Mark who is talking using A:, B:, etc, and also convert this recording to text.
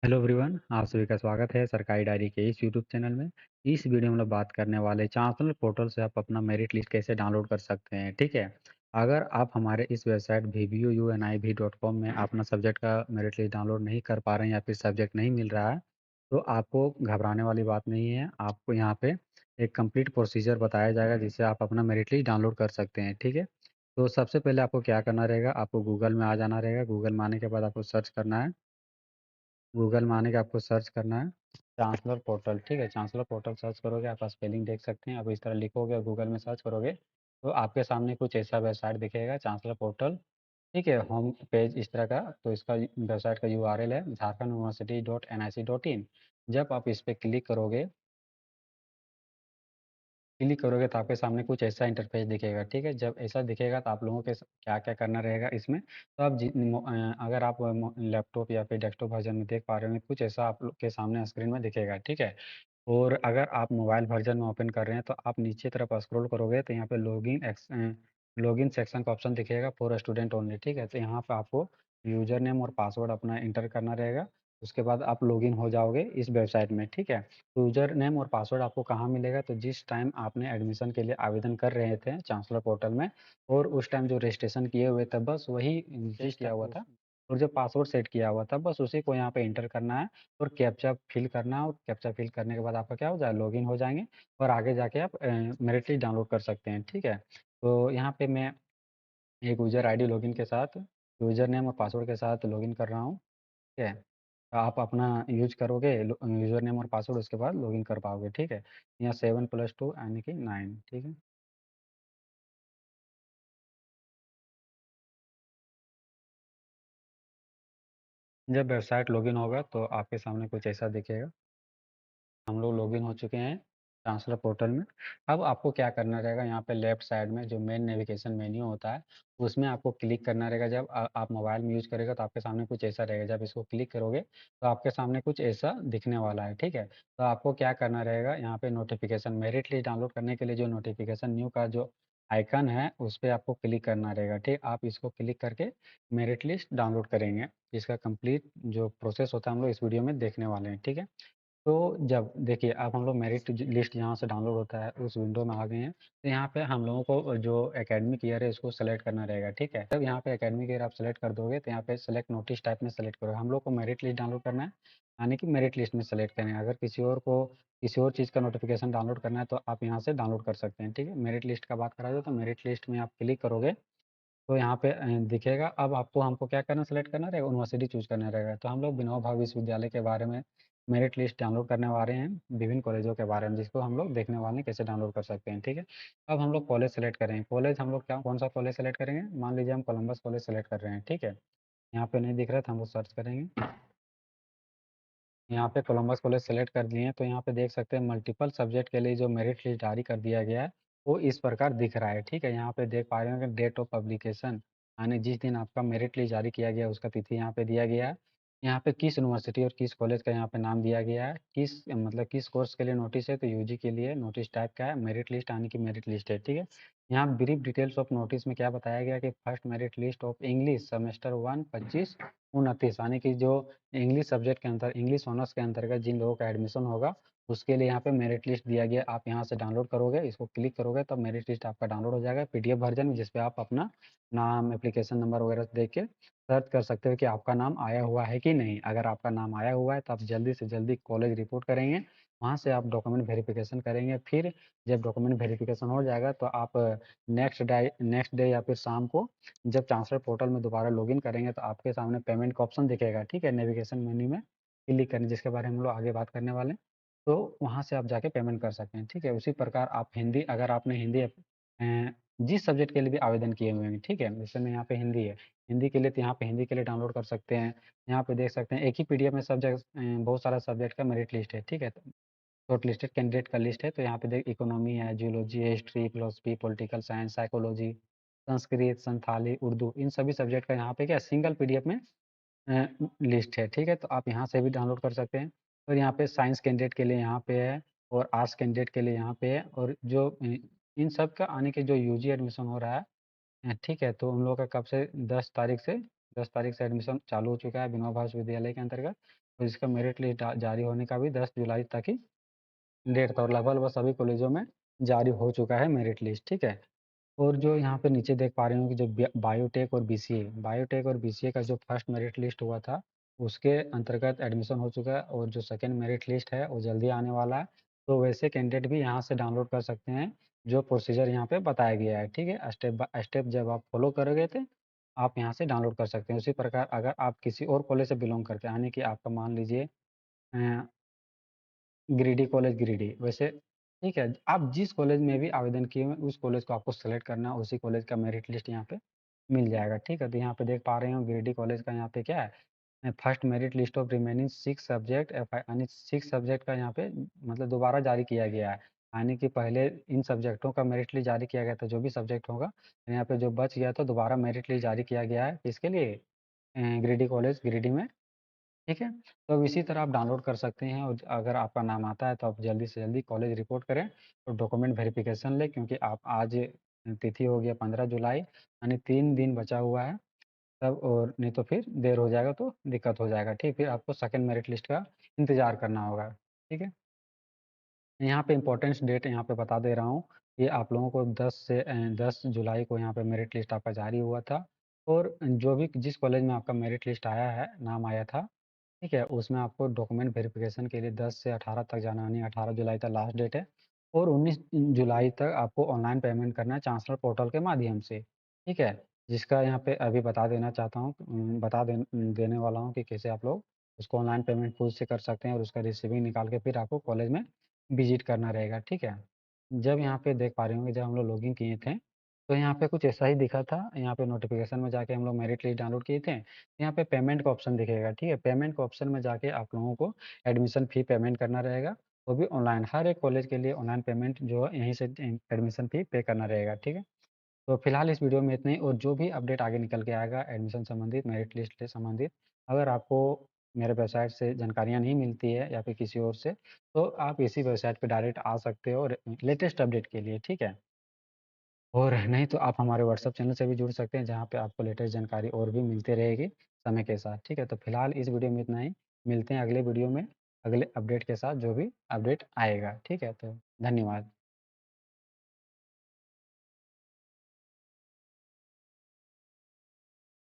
A: Hello everyone, आप सभी का स्वागत है सरकारी डायरी के इस यूट्यूब चैनल में। इस वीडियो में हम लोग बात करने वाले चांसलर पोर्टल से आप अपना मेरिट लिस्ट कैसे डाउनलोड कर सकते हैं। ठीक है, अगर आप हमारे इस वेबसाइट vvuuniv.com में अपना सब्जेक्ट का मेरिट लिस्ट डाउनलोड नहीं कर पा रहे हैं या फिर सब्जेक्ट नहीं मिल रहा है, तो आपको घबराने वाली बात नहीं है। आपको यहाँ पे एक कंप्लीट प्रोसीजर बताया जाएगा जिससे आप अपना मेरिट लिस्ट डाउनलोड कर सकते हैं। ठीक है, तो सबसे पहले आपको क्या करना रहेगा, आपको गूगल में आ जाना रहेगा। गूगल में आने के बाद आपको सर्च करना है। गूगल में आने के आपको सर्च करना है चांसलर पोर्टल। ठीक है, चांसलर पोर्टल सर्च करोगे, आप स्पेलिंग देख सकते हैं। अब इस तरह लिखोगे और गूगल में सर्च करोगे तो आपके सामने कुछ ऐसा वेबसाइट दिखेगा, चांसलर पोर्टल। ठीक है, होम पेज इस तरह का। तो इसका वेबसाइट का यूआरएल है झारखंड university.nic.in। जब आप इस पर क्लिक करोगे तो आपके सामने कुछ ऐसा इंटरफेस दिखेगा। ठीक है, जब ऐसा दिखेगा तो आप लोगों के क्या क्या करना रहेगा इसमें। तो आप अगर आप लैपटॉप या फिर डेस्कटॉप वर्जन में देख पा रहे हो, कुछ ऐसा आप लोग के सामने स्क्रीन में दिखेगा। ठीक है, और अगर आप मोबाइल वर्जन में ओपन कर रहे हैं तो आप नीचे तरफ स्क्रॉल करोगे तो यहाँ पे लॉगिन सेक्शन का ऑप्शन दिखेगा फॉर स्टूडेंट ओनली। ठीक है, तो यहाँ पे आपको यूजर नेम और पासवर्ड अपना इंटर करना रहेगा। उसके बाद आप लॉगिन हो जाओगे इस वेबसाइट में। ठीक है, यूजर नेम और पासवर्ड आपको कहाँ मिलेगा, तो जिस टाइम आपने एडमिशन के लिए आवेदन कर रहे थे चांसलर पोर्टल में और उस टाइम जो रजिस्ट्रेशन किए हुए थे बस वही सेट किया हुआ था, और जो पासवर्ड सेट किया हुआ था बस उसी को यहाँ पे इंटर करना है और कैप्चा फिल करना है। और कैप्चा फिल करने के बाद आपका क्या हो जाए, लॉगिन हो जाएंगे और आगे जाके आप मेरिट लिस्ट डाउनलोड कर सकते हैं। ठीक है, तो यहाँ पे मैं एक यूजर आईडी लॉगिन के साथ, यूजर नेम और पासवर्ड के साथ लॉगिन कर रहा हूँ। ठीक है, आप अपना यूज करोगे यूजर नेम और पासवर्ड, उसके बाद लॉगिन कर पाओगे। ठीक है, यहाँ 7+2 यानी कि 9। ठीक है, जब वेबसाइट लॉगिन होगा तो आपके सामने कुछ ऐसा दिखेगा। हम लोग लॉगिन हो चुके हैं ट्रांसलर पोर्टल में। अब आपको क्या करना रहेगा, यहाँ पे लेफ्ट साइड में जो मेन नेविगेशन मेन्यू होता है उसमें आपको क्लिक करना रहेगा। जब आप मोबाइल में यूज़ करेगा तो आपके सामने कुछ ऐसा रहेगा। जब इसको क्लिक करोगे तो आपके सामने कुछ ऐसा दिखने वाला है। ठीक है, तो आपको क्या करना रहेगा, यहाँ पे नोटिफिकेशन मेरिट लिस्ट डाउनलोड करने के लिए जो नोटिफिकेशन न्यू का जो आइकन है उस पर आपको क्लिक करना रहेगा। ठीक, आप इसको क्लिक करके मेरिट लिस्ट डाउनलोड करेंगे। इसका कंप्लीट जो प्रोसेस होता है हम लोग इस वीडियो में देखने वाले हैं। ठीक है, तो जब देखिए अब हम लोग मेरिट लिस्ट यहाँ से डाउनलोड होता है उस विंडो में आ गए हैं। तो यहाँ पे हम लोगों को जो एकेडमिक ईयर है उसको सेलेक्ट करना रहेगा। ठीक है, जब यहाँ पे एकेडमिक ईयर आप सेलेक्ट कर दोगे तो यहाँ पे सेलेक्ट नोटिस टाइप में सेलेक्ट करो। हम लोग को मेरिट लिस्ट डाउनलोड करना है, यानी कि मेरिट लिस्ट में सेलेक्ट करें। अगर किसी और को किसी और चीज़ का नोटिफिकेशन डाउनलोड करना है तो आप यहाँ से डाउनलोड कर सकते हैं। ठीक है, मेरिट लिस्ट का बात करा जाए तो मेरिट लिस्ट में आप क्लिक करोगे तो यहाँ पे दिखेगा। अब आपको हमको क्या करना, सेलेक्ट करना रहेगा, यूनिवर्सिटी चूज करना रहेगा। तो हम लोग विनोबा भावे विश्वविद्यालय के बारे में मेरिट लिस्ट डाउनलोड करने वाले हैं, विभिन्न कॉलेजों के बारे में जिसको हम लोग देखने वाले हैं कैसे डाउनलोड कर सकते हैं। ठीक है, अब हम लोग कॉलेज सेलेक्ट करेंगे। कॉलेज हम लोग क्या, कौन सा कॉलेज सेलेक्ट करेंगे, मान लीजिए हम कोलंबस कॉलेज सेलेक्ट कर रहे हैं। ठीक है, यहाँ पे नहीं दिख रहा था, हम लोग सर्च करेंगे। यहाँ पे कोलंबस कॉलेज सेलेक्ट कर लिए हैं तो यहाँ पे देख सकते हैं मल्टीपल सब्जेक्ट के लिए जो मेरिट लिस्ट जारी कर दिया गया है वो इस प्रकार दिख रहा है। ठीक है, यहाँ पे देख पा रहे हैं कि डेट ऑफ पब्लिकेशन यानी जिस दिन आपका मेरिट लिस्ट जारी किया गया उसका तिथि यहाँ पे दिया गया है। यहाँ पे किस यूनिवर्सिटी और किस कॉलेज का यहाँ पे नाम दिया गया है, किस मतलब किस कोर्स के लिए नोटिस है, तो यूजी के लिए नोटिस टाइप का है, मेरिट लिस्ट यानी कि मेरिट लिस्ट है। ठीक है, यहाँ ब्रीफ डिटेल्स ऑफ नोटिस में क्या बताया गया कि first merit list of English semester 1 25-29 यानी कि जो इंग्लिश सब्जेक्ट के अंदर इंग्लिश ऑनर्स के अंतर्गत जिन लोगों का एडमिशन होगा उसके लिए यहाँ पे मेरिट लिस्ट दिया गया। आप यहाँ से डाउनलोड करोगे, इसको क्लिक करोगे तब मेरिट लिस्ट आपका डाउनलोड हो जाएगा पीडीएफ वर्जन में, जिसपे आप अपना नाम, एप्लीकेशन नंबर वगैरह देख के सर्च कर सकते हो कि आपका नाम आया हुआ है कि नहीं। अगर आपका नाम आया हुआ है तो आप जल्दी से जल्दी कॉलेज रिपोर्ट करेंगे, वहाँ से आप डॉक्यूमेंट वेरिफिकेशन करेंगे। फिर जब डॉक्यूमेंट वेरिफिकेशन हो जाएगा तो आप नेक्स्ट डे या फिर शाम को जब चांसलर पोर्टल में दोबारा लॉगिन करेंगे तो आपके सामने पेमेंट का ऑप्शन दिखेगा। ठीक है, नेविगेशन मेन्यू में क्लिक करें, जिसके बारे में हम लोग आगे बात करने वाले हैं। तो वहाँ से आप जाके पेमेंट कर सकते हैं। ठीक है, उसी प्रकार आप हिंदी, अगर आपने हिंदी जिस सब्जेक्ट के लिए भी आवेदन किए हुए हैं, ठीक है, जैसे में यहाँ पे हिंदी है, हिंदी के लिए तो यहाँ पे हिंदी के लिए डाउनलोड कर सकते हैं। यहाँ पे देख सकते हैं एक ही पीडीएफ में सब्जेक्ट बहुत सारा सब्जेक्ट का मेरिट लिस्ट है। ठीक है, शॉर्ट लिस्टेड कैंडिडेट का लिस्ट है। तो यहाँ पे देख इकोनॉमी है, जियोलॉजी है, history, philosophy, political science, psychology, Sanskrit, Santhali, Urdu, इन सभी सब्जेक्ट का यहाँ पे क्या सिंगल पीडीएफ में लिस्ट है। ठीक है, तो आप यहाँ से भी डाउनलोड कर सकते हैं। और यहाँ पे साइंस कैंडिडेट के लिए यहाँ पे है और आर्ट्स कैंडिडेट के लिए यहाँ पे है। और जो इन सब का आने के जो यूजी एडमिशन हो रहा है, ठीक है, तो उन लोगों का कब से 10 तारीख से 10 तारीख से एडमिशन चालू हो चुका है विनोबा भावे विश्वविद्यालय के अंतर्गत, और इसका मेरिट लिस्ट जारी होने का भी 10 जुलाई तक ही डेट था, और लगभग सभी कॉलेजों में जारी हो चुका है मेरिट लिस्ट, ठीक है। और जो यहाँ पे नीचे देख पा रहे हो कि जो बायोटेक और बीसीए का जो फर्स्ट मेरिट लिस्ट हुआ था, उसके अंतर्गत एडमिशन हो चुका है, और जो सेकंड मेरिट लिस्ट है वो जल्दी आने वाला है। तो वैसे कैंडिडेट भी यहाँ से डाउनलोड कर सकते हैं, जो प्रोसीजर यहाँ पे बताया गया है, ठीक है। स्टेप बाय स्टेप जब आप फॉलो करोगे तो आप यहाँ से डाउनलोड कर सकते हैं। उसी प्रकार अगर आप किसी और कॉलेज से बिलोंग करते हैं, यानी कि आपका मान लीजिए गिरिडीह, वैसे ठीक है, आप जिस कॉलेज में भी आवेदन किए हुए हैं, उस कॉलेज को आपको सेलेक्ट करना है, उसी कॉलेज का मेरिट लिस्ट यहाँ पे मिल जाएगा, ठीक है। तो यहाँ पे देख पा रहे हो गिरिडीह कॉलेज का यहाँ पे क्या है, first merit list of remaining 6 subject यानी 6 सब्जेक्ट का यहाँ पे मतलब दोबारा जारी किया गया है। यानी कि पहले इन सब्जेक्टों का मेरिट लिस्ट जारी किया गया था, जो भी सब्जेक्ट होगा, यहाँ पे जो बच गया तो दोबारा मेरिट लिस्ट जारी किया गया है, किसके लिए? गिरिडीह कॉलेज गिरिडीह में, ठीक है। तो अब इसी तरह आप डाउनलोड कर सकते हैं, और अगर आपका नाम आता है तो आप जल्दी से जल्दी कॉलेज रिपोर्ट करें और डॉक्यूमेंट वेरिफिकेशन लें, क्योंकि आप आज तिथि हो गया 15 जुलाई, यानी 3 दिन बचा हुआ है तब, और नहीं तो फिर देर हो जाएगा तो दिक्कत हो जाएगा, ठीक। फिर आपको सेकंड मेरिट लिस्ट का इंतज़ार करना होगा, ठीक है। यहाँ पे इम्पोर्टेंस डेट यहाँ पे बता दे रहा हूँ, ये आप लोगों को 10 जुलाई को यहाँ पे मेरिट लिस्ट आपका जारी हुआ था, और जो भी जिस कॉलेज में आपका मेरिट लिस्ट आया है, नाम आया था, ठीक है, उसमें आपको डॉक्यूमेंट वेरिफिकेशन के लिए 10 से 18 तक जाना, यानी 18 जुलाई तक लास्ट डेट है, और 19 जुलाई तक आपको ऑनलाइन पेमेंट करना है चांसलर पोर्टल के माध्यम से, ठीक है। जिसका यहाँ पे अभी बता देना चाहता हूँ, देने वाला हूँ कि कैसे आप लोग उसको ऑनलाइन पेमेंट खुद से कर सकते हैं, और उसका रिसीविंग निकाल के फिर आपको कॉलेज में विजिट करना रहेगा, ठीक है। जब यहाँ पे देख पा रहे होंगे, जब हम लोग लॉगिन किए थे, तो यहाँ पे कुछ ऐसा ही दिखा था। यहाँ पे नोटिफिकेशन में जाके हम लोग मेरिट लिस्ट डाउनलोड किए थे। यहाँ पे पेमेंट का ऑप्शन दिखेगा, ठीक है। पेमेंट के ऑप्शन में जाके आप लोगों को एडमिशन फ़ी पेमेंट करना रहेगा, वो भी ऑनलाइन। हर एक कॉलेज के लिए ऑनलाइन पेमेंट जो है यहीं से एडमिशन फ़ी पे करना रहेगा, ठीक है। तो फिलहाल इस वीडियो में इतना ही, और जो भी अपडेट आगे निकल के आएगा एडमिशन संबंधित, मेरिट लिस्ट से संबंधित, अगर आपको मेरे वेबसाइट से जानकारियाँ नहीं मिलती है या फिर किसी और से, तो आप इसी वेबसाइट पे डायरेक्ट आ सकते हो लेटेस्ट अपडेट के लिए, ठीक है। और नहीं तो आप हमारे व्हाट्सएप चैनल से भी जुड़ सकते हैं, जहाँ पे आपको लेटेस्ट जानकारी और भी मिलती रहेगी समय के साथ, ठीक है। तो फिलहाल इस वीडियो में इतना ही, मिलते हैं अगले वीडियो में, अगले अपडेट के साथ, जो भी अपडेट आएगा, ठीक है। तो धन्यवाद।